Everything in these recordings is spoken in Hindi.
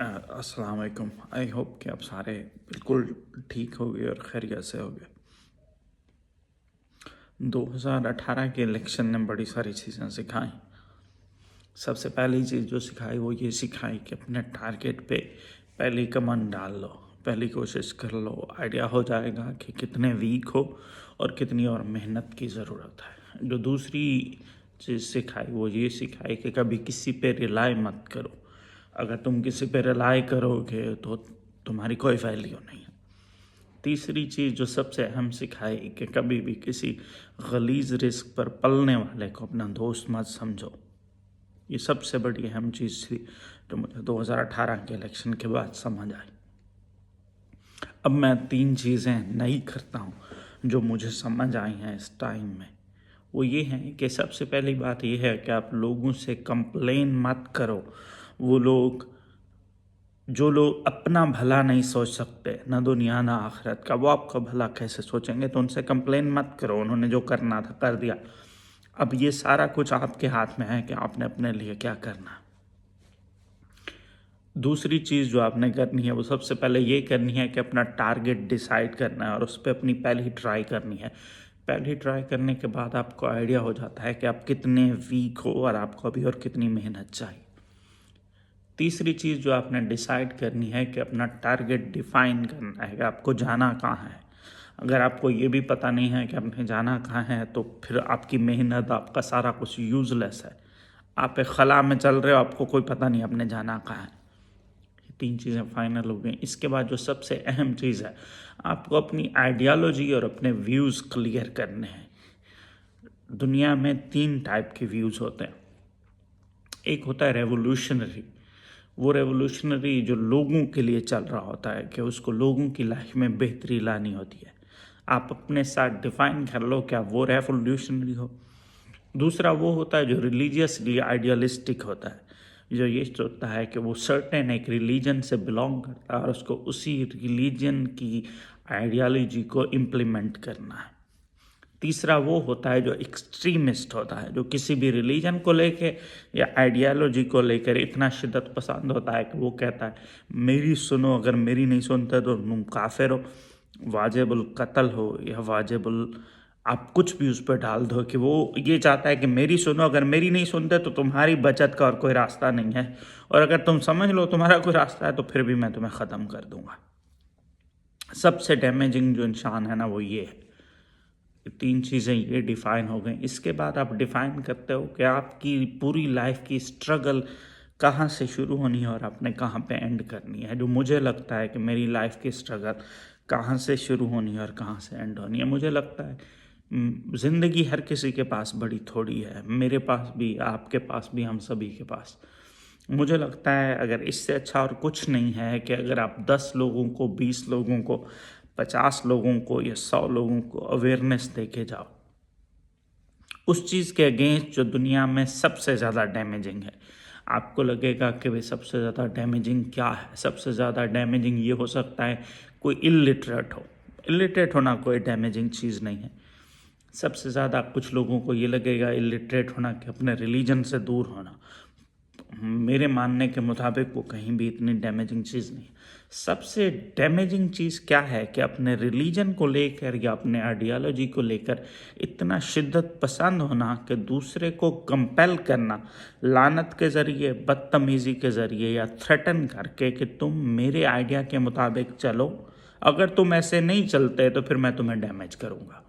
अस्सलाम वालेकुम। आई होप कि आप सारे बिल्कुल ठीक होगे और खैरियत से होगे। 2018 के इलेक्शन ने बड़ी सारी चीज़ें सिखाई। सबसे पहली चीज़ जो सिखाई वो ये सिखाई कि अपने टारगेट पे पहली कमान डाल लो, पहली कोशिश कर लो। आइडिया हो जाएगा कि कितने वीक हो और कितनी और मेहनत की ज़रूरत है। जो दूसरी चीज़ सिखाई वो ये सिखाई कि कभी किसी पे रिलाई मत करो। अगर तुम किसी पे रिलाई करोगे तो तुम्हारी कोई वैल्यू नहीं है। तीसरी चीज़ जो सबसे अहम सिखाई कि कभी भी किसी गलीज़ रिस्क पर पलने वाले को अपना दोस्त मत समझो। ये सबसे बड़ी अहम चीज़ थी जो मुझे 2018 के इलेक्शन के बाद समझ आई। अब मैं 3 चीज़ें नहीं करता हूँ जो मुझे समझ आई हैं इस टाइम में। वो ये हैं कि सबसे पहली बात ये है कि आप लोगों से कंप्लेन मत करो। वो लोग जो लोग अपना भला नहीं सोच सकते, ना दुनिया ना आखिरत का, वो आपका भला कैसे सोचेंगे? तो उनसे कंप्लेन मत करो। उन्होंने जो करना था कर दिया। अब ये सारा कुछ आपके हाथ में है कि आपने अपने लिए क्या करना है। दूसरी चीज़ जो आपने करनी है वो सबसे पहले ये करनी है कि अपना टारगेट डिसाइड करना है और उस पर अपनी पहली ट्राई करनी है। पहली ट्राई करने के बाद आपको आइडिया हो जाता है कि आप कितने वीक हो और आपको अभी और कितनी मेहनत चाहिए। तीसरी चीज़ जो आपने डिसाइड करनी है कि अपना टारगेट डिफाइन करना है कि आपको जाना कहाँ है। अगर आपको ये भी पता नहीं है कि आपने जाना कहाँ है तो फिर आपकी मेहनत, आपका सारा कुछ यूज़लेस है। आप एक खला में चल रहे हो, आपको कोई पता नहीं आपने जाना कहाँ है। 3 चीज़ें फाइनल हो गई। इसके बाद जो सबसे अहम चीज़ है, आपको अपनी आइडियालॉजी और अपने व्यूज़ क्लियर करने हैं। दुनिया में 3 टाइप के व्यूज़ होते हैं। एक होता है रेवोल्यूशनरी। वो रेवोल्यूशनरी जो लोगों के लिए चल रहा होता है कि उसको लोगों की लाइफ में बेहतरी लानी होती है। आप अपने साथ डिफाइन कर लो क्या वो रेवोल्यूशनरी हो। दूसरा वो होता है जो रिलीजियसली आइडियलिस्टिक होता है, जो ये सोचता है कि वो सर्टेन एक रिलीजन से बिलोंग करता है और उसको उसी रिलीजन की आइडियालॉजी को इम्प्लीमेंट करना है। तीसरा वो होता है जो एक्सट्रीमिस्ट होता है, जो किसी भी रिलीजन को लेके या आइडियालॉजी को लेकर इतना शिद्दत पसंद होता है कि वो कहता है मेरी सुनो, अगर मेरी नहीं सुनते तो तुम काफिर हो, वाजिबुल कत्ल हो या वाजिबुल, आप कुछ भी उस पर डाल दो कि वो ये चाहता है कि मेरी सुनो, अगर मेरी नहीं सुनते तो तुम्हारी बचत का और कोई रास्ता नहीं है, और अगर तुम समझ लो तुम्हारा कोई रास्ता है तो फिर भी मैं तुम्हें ख़त्म कर दूंगा। सबसे डैमेजिंग जो इंसान है ना वो ये है। 3 चीज़ें ये डिफ़ाइन हो गई। इसके बाद आप डिफ़ाइन करते हो कि आपकी पूरी लाइफ की स्ट्रगल कहाँ से शुरू होनी है और आपने कहाँ पे एंड करनी है। जो मुझे लगता है कि मेरी लाइफ की स्ट्रगल कहाँ से शुरू होनी है और कहाँ से एंड होनी है। मुझे लगता है ज़िंदगी हर किसी के पास बड़ी थोड़ी है, मेरे पास भी, आपके पास भी, हम सभी के पास। मुझे लगता है अगर इससे अच्छा और कुछ नहीं है कि अगर आप 10 लोगों को, 20 लोगों को, 50 लोगों को या 100 लोगों को अवेयरनेस दे के जाओ उस चीज़ के अगेंस्ट जो दुनिया में सबसे ज़्यादा डैमेजिंग है। आपको लगेगा कि भाई सबसे ज़्यादा डैमेजिंग क्या है? सबसे ज़्यादा डैमेजिंग ये हो सकता है कोई इलिटरेट हो। इलिटरेट होना कोई डैमेजिंग चीज़ नहीं है। सबसे ज़्यादा कुछ लोगों को ये लगेगा इलिटरेट होना कि अपने रिलीजन से दूर होना। मेरे मानने के मुताबिक वो कहीं भी इतनी डैमेजिंग चीज़ नहीं है। सबसे डैमेजिंग चीज़ क्या है कि अपने रिलीजन को लेकर या अपने आइडियालॉजी को लेकर इतना शिद्दत पसंद होना कि दूसरे को कंपेल करना, लानत के ज़रिए, बदतमीज़ी के ज़रिए या थ्रेटन करके कि तुम मेरे आइडिया के मुताबिक चलो, अगर तुम ऐसे नहीं चलते तो फिर मैं तुम्हें डैमेज करूँगा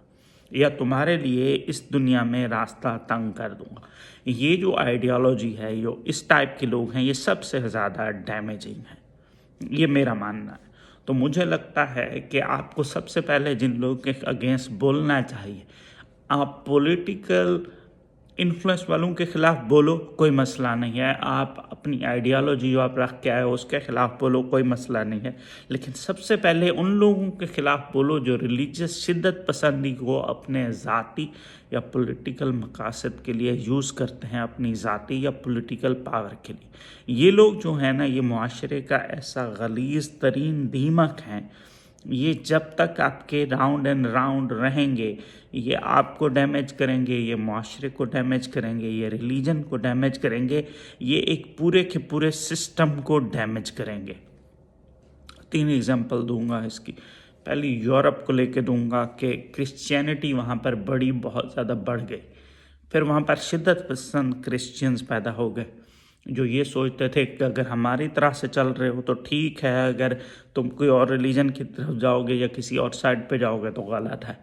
या तुम्हारे लिए इस दुनिया में रास्ता तंग कर दूंगा। ये जो आइडियोलॉजी है, जो इस टाइप के लोग हैं, ये सबसे ज़्यादा डैमेजिंग है। ये मेरा मानना है। तो मुझे लगता है कि आपको सबसे पहले जिन लोगों के अगेंस्ट बोलना चाहिए, आप पॉलिटिकल इन्फ्लुएंस वालों के खिलाफ बोलो, कोई मसला नहीं है। आप अपनी आइडियालॉजी जो आप रख के आए हो उसके खिलाफ बोलो, कोई मसला नहीं है। लेकिन सबसे पहले उन लोगों के खिलाफ बोलो जो रिलीजियस शिद्दत पसंदी को अपने ज़ाती या पॉलिटिकल मकासद के लिए यूज़ करते हैं, अपनी ज़ाती या पॉलिटिकल पावर के लिए। ये लोग जो हैं ना, ये मुआशरे का ऐसा गलीज़ तरीन दीमक हैं ये जब तक आपके राउंड एंड राउंड रहेंगे, ये आपको डैमेज करेंगे, ये माशरे को डैमेज करेंगे, ये रिलीजन को डैमेज करेंगे, ये एक पूरे के पूरे सिस्टम को डैमेज करेंगे। 3 एग्जांपल दूंगा इसकी। पहली यूरोप को लेके दूंगा कि क्रिश्चियनिटी वहाँ पर बहुत ज़्यादा बढ़ गई। फिर वहाँ पर शिद्दत पसंद क्रिश्चियंस पैदा हो गए जो ये सोचते थे कि अगर हमारी तरह से चल रहे हो तो ठीक है, अगर तुम कोई और रिलीजन की तरफ जाओगे या किसी और साइड पे जाओगे तो गलत है।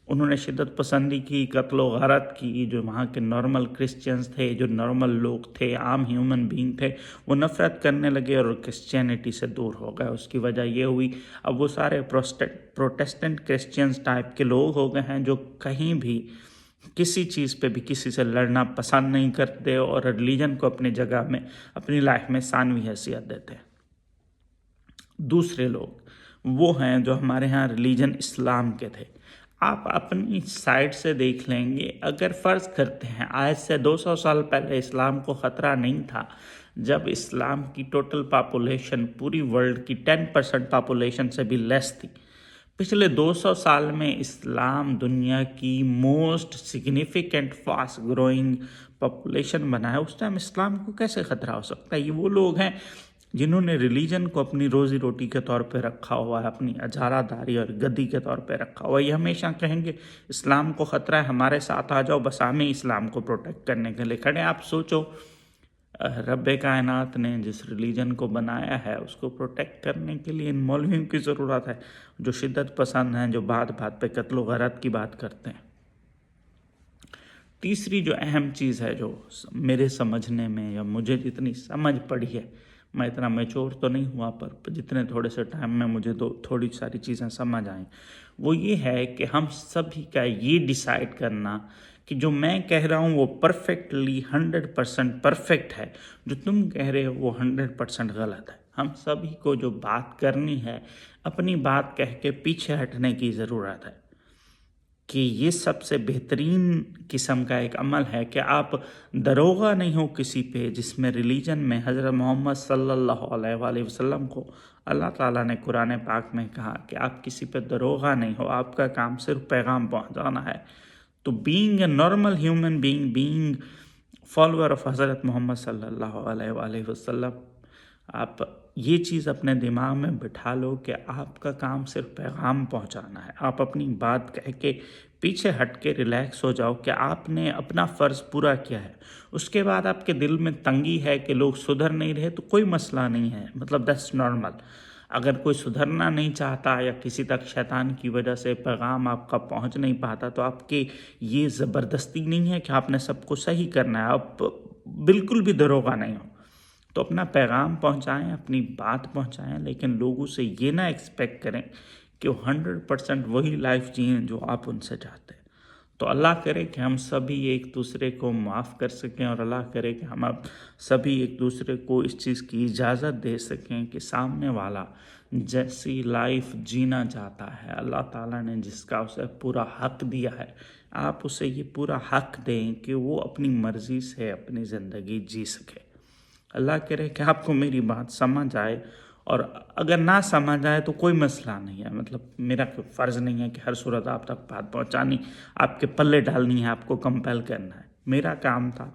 उन्होंने शिद्दत पसंदी की, कत्ल व गारत की। जो वहाँ के नॉर्मल क्रिश्चियंस थे, जो नॉर्मल लोग थे, आम ह्यूमन बीइंग थे, वो नफ़रत करने लगे और क्रिश्चियनिटी से दूर हो गए। उसकी वजह ये हुई, अब वो सारे प्रोटेस्टेंट क्रिश्चियंस टाइप के लोग हो गए हैं जो कहीं भी किसी चीज़ पे भी किसी से लड़ना पसंद नहीं करते और रिलीजन को अपनी जगह में, अपनी लाइफ में सानवी हैसियत देते हैं। दूसरे लोग वो हैं जो हमारे यहाँ रिलीजन इस्लाम के थे। आप अपनी साइड से देख लेंगे, अगर फ़र्ज़ करते हैं आज से 200 साल पहले इस्लाम को ख़तरा नहीं था, जब इस्लाम की टोटल पॉपुलेशन पूरी वर्ल्ड की 10% पॉपुलेशन से भी लेस थी। पिछले 200 साल में इस्लाम दुनिया की most significant fast growing population बना है। उस टाइम इस्लाम को कैसे ख़तरा हो सकता है? ये वो लोग हैं जिन्होंने रिलीजन को अपनी रोज़ी रोटी के तौर पे रखा हुआ है, अपनी अजारादारी और गद्दी के तौर पे रखा हुआ है। ये हमेशा कहेंगे इस्लाम को ख़तरा है, हमारे साथ आ जाओ, बस हमें इस्लाम को प्रोटेक्ट करने के लिए खड़े। आप सोचो, रब्बे कायनात ने जिस रिलीजन को बनाया है उसको प्रोटेक्ट करने के लिए इन मौलवियों की ज़रूरत है जो शिद्दत पसंद हैं, जो बात बात पे कत्ल व गरत की बात करते हैं। तीसरी जो अहम चीज़ है जो मेरे समझने में, या मुझे जितनी समझ पड़ी है, मैं इतना मैच्योर तो नहीं हुआ पर जितने थोड़े से टाइम में मुझे थोड़ी सारी चीज़ें समझ आएँ, वो ये है कि हम सभी का ये डिसाइड करना कि जो मैं कह रहा हूँ वो परफेक्टली 100% परफेक्ट है, जो तुम कह रहे हो वो 100% गलत है। हम सभी को जो बात करनी है, अपनी बात कह के पीछे हटने की ज़रूरत है। कि ये सबसे बेहतरीन किस्म का एक अमल है कि आप दरोगा नहीं हो किसी पे, जिसमें रिलीजन में हज़रत मोहम्मद सल्लल्लाहु अलैहि वसल्लम को अल्लाह ताला ने कुरान पाक में कहा कि आप किसी पे दरोगा नहीं हो, आपका काम सिर्फ पैगाम पहुंचाना है। तो being a normal human being, being follower of हज़रत मोहम्मद सल्लल्लाहु अलैहि वसल्लम, आप ये चीज़ अपने दिमाग में बिठा लो कि आपका काम सिर्फ पैगाम पहुंचाना है। आप अपनी बात कह के पीछे हट के रिलैक्स हो जाओ कि आपने अपना फ़र्ज़ पूरा किया है। उसके बाद आपके दिल में तंगी है कि लोग सुधर नहीं रहे, तो कोई मसला नहीं है, मतलब दैट्स नॉर्मल। अगर कोई सुधरना नहीं चाहता या किसी तक शैतान की वजह से पैगाम आपका पहुंच नहीं पाता, तो आपके ये ज़बरदस्ती नहीं है कि आपने सबको सही करना है। आप बिल्कुल भी दरोगा नहीं हो, तो अपना पैगाम पहुंचाएं, अपनी बात पहुंचाएं, लेकिन लोगों से ये ना एक्सपेक्ट करें कि वो 100% वही लाइफ जिएं जो आप उनसे चाहते हैं। तो अल्लाह करे कि हम सभी एक दूसरे को माफ़ कर सकें, और अल्लाह करे कि हम अब सभी एक दूसरे को इस चीज़ की इजाज़त दे सकें कि सामने वाला जैसी लाइफ जीना चाहता है, अल्लाह ताला ने जिसका उसे पूरा हक दिया है, आप उसे ये पूरा हक दें कि वो अपनी मर्ज़ी से अपनी ज़िंदगी जी सके। अल्लाह करे कि आपको मेरी बात समझ आए, और अगर ना समझ आए तो कोई मसला नहीं है। मतलब मेरा कोई फ़र्ज़ नहीं है कि हर सूरत आप तक बात पहुंचानी, आपके पल्ले डालनी है, आपको कंपेल करना है। मेरा काम था,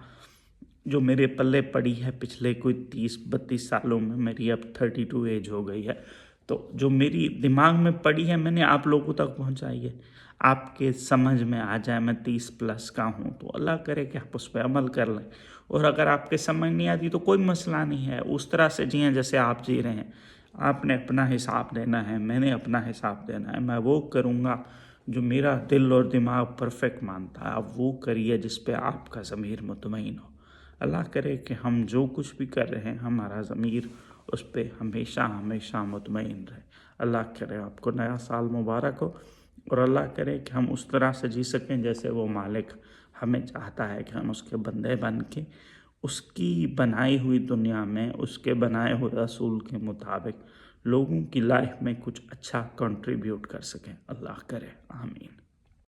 जो मेरे पल्ले पड़ी है पिछले कोई 30-32 सालों में, मेरी अब 32 एज हो गई है, तो जो मेरी दिमाग में पड़ी है मैंने आप लोगों तक पहुंचाई है। आपके समझ में आ जाए मैं 30 प्लस का हूँ, तो अल्लाह करे कि आप उस पर अमल कर लें। और अगर आपके समझ नहीं आती तो कोई मसला नहीं है, उस तरह से जिएं जैसे आप जी रहे हैं। आपने अपना हिसाब देना है, मैंने अपना हिसाब देना है। मैं वो करूँगा जो मेरा दिल और दिमाग परफेक्ट मानता है, आप वो करिए जिस पे आपका ज़मीर मुतमईन हो। अल्लाह करे कि हम जो कुछ भी कर रहे हैं हमारा ज़मीर उस पर हमेशा हमेशा मुतमईन रहे। अल्लाह करे आपको नया साल मुबारक हो, और अल्लाह करे कि हम उस तरह से जी सकें जैसे वो मालिक हमें चाहता है कि हम उसके बंदे बन के उसकी बनाई हुई दुनिया में, उसके बनाए हुए रसूल के मुताबिक लोगों की लाइफ में कुछ अच्छा कंट्रीब्यूट कर सकें। अल्लाह करे, आमीन।